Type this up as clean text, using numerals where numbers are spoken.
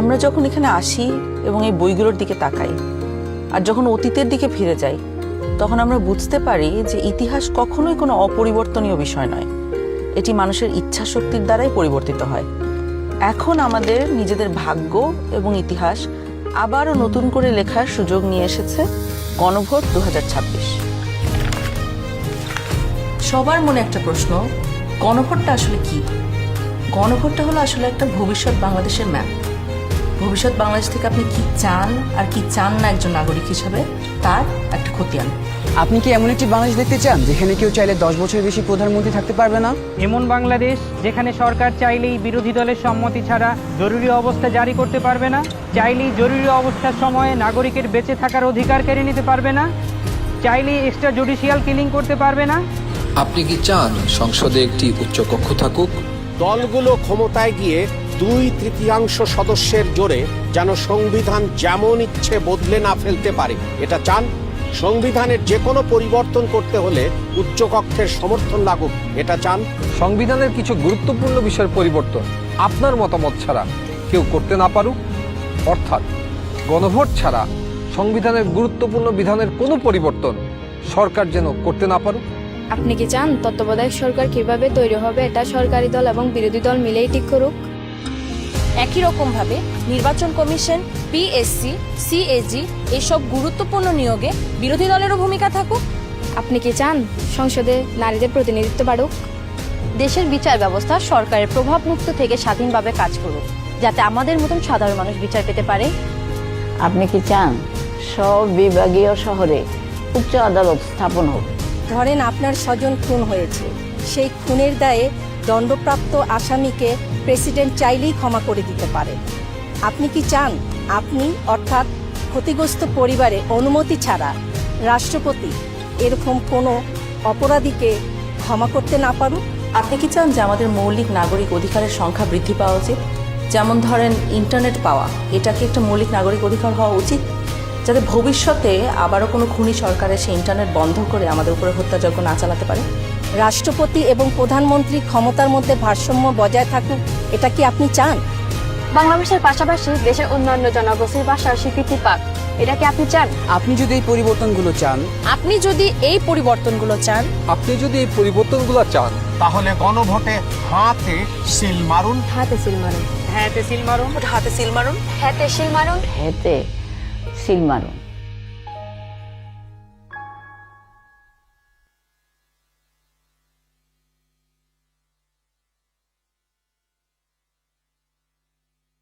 আমরা যখন এখানে আসি এবং এই বইগুলোর দিকে তাকাই আর যখন অতীতের দিকে ফিরে যাই, তখন আমরা বুঝতে পারি যে ইতিহাস কখনোই কোনো অপরিবর্তনীয় বিষয় নয়। এটি মানুষের ইচ্ছা শক্তির দ্বারাই পরিবর্তিত হয়। এখন আমাদের নিজেদের ভাগ্য এবং ইতিহাস আবারও নতুন করে লেখার সুযোগ নিয়ে এসেছে গণভোট 2026। সবার মনে একটা প্রশ্ন, গণভোটটা আসলে কি? গণভোটটা হলো আসলে একটা ভবিষ্যৎ বাংলাদেশের ম্যাপ। ভবিষ্যৎ বাংলাদেশ থেকে আপনি কি চান আর কি চান না একজন নাগরিক হিসাবে, তার একটা খতিয়ান। আপনি কি এমন একটি বাংলাদেশ দেখতে চান যেখানে কেউ চাইলে 10 বছরের বেশি প্রধানমন্ত্রী থাকতে পারবে না? এমন বাংলাদেশ যেখানে সরকার চাইলেই বিরোধী দলের সম্মতি ছাড়া জরুরি অবস্থা জারি করতে পারবে না, চাইলেই জরুরি অবস্থার সময়ে নাগরিকের বেঁচে থাকার অধিকার কেড়ে নিতে পারবে না, চাইলেই এক্সট্রা জুডিশিয়াল কিলিং করতে পারবে না? আপনি কি চান সংসদে একটি উচ্চকক্ষ থাকুক? দলগুলো ক্ষমতায় গিয়ে 2/3 সদস্যের জোরে যেন সংবিধান যেমন ইচ্ছে বদলে না ফেলতে পারে, এটা চান? সংবিধানের যে কোনো পরিবর্তন করতে হলে উচ্চকক্ষের সমর্থন লাগুক, এটা চান? সংবিধানের কিছু গুরুত্বপূর্ণ বিষয়ের পরিবর্তন আপনার মতামত ছাড়া কেউ করতে না পারুক, অর্থাৎ গণভোট ছাড়া সংবিধানের গুরুত্বপূর্ণ বিধানের কোনো পরিবর্তন সরকার যেন করতে না পারুক। আপনি কি চান তত্ত্বাবধায়ক সরকার কিভাবে তৈরি হবে এটা সরকারি দল এবং বিরোধী দল মিলেই ঠিক করুক? একই রকমভাবে নির্বাচন কমিশন, পিএসসি, সিএজি এসব গুরুত্বপূর্ণ নিয়োগে বিরোধী দলেরও ভূমিকা থাকুক? আপনি কি চান সংসদে নারীদের প্রতিনিধিত্ব বাড়ুক? দেশের বিচার ব্যবস্থা সরকারের প্রভাব মুক্ত থেকে স্বাধীনভাবে কাজ করুক, যাতে আমাদের মতন সাধারণ মানুষ বিচার পেতে পারে? আপনি কি চান সব বিভাগীয় শহরে উচ্চ আদালত স্থাপন হোক? ধরেন আপনার স্বজন খুন হয়েছে, সেই খুনের দায়ে দণ্ডপ্রাপ্ত আসামিকে প্রেসিডেন্ট চাইলেই ক্ষমা করে দিতে পারে। আপনি কি চান আপনি অর্থাৎ ক্ষতিগ্রস্ত পরিবারে অনুমতি ছাড়া রাষ্ট্রপতি এরকম কোনো অপরাধীকে ক্ষমা করতে না পারুক? আপনি কি চান যে আমাদের মৌলিক নাগরিক অধিকারের সংখ্যা বৃদ্ধি পাওয়া উচিত? যেমন ধরেন ইন্টারনেট পাওয়া, এটাকে একটা মৌলিক নাগরিক অধিকার হওয়া উচিত, যাতে ভবিষ্যতে আবারও কোনো খুনি সরকারের সেই ইন্টারনেট বন্ধ করে আমাদের উপরে হত্যাযজ্ঞ না চালাতে পারে। রাষ্ট্রপতি এবং প্রধানমন্ত্রী ক্ষমতার মধ্যে ভারসাম্য বজায় থাকুক, এটা কি আপনি চান? বাংলা ভাষার পাশাপাশি দেশের অন্যান্য জনগোষ্ঠীর ভাষার স্বীকৃতি পাক, এটা কি আপনি চান? আপনি যদি এই পরিবর্তনগুলো চান, আপনি যদি এই পরিবর্তনগুলো চান, তাহলে গণভোটে হাতে সিল মারুন। হাতে সিল মারুন। হ্যাঁতে সিল মারুন, হাতে সিল মারুন, হাতে সিল মারুন। হেতে সিল মারুন।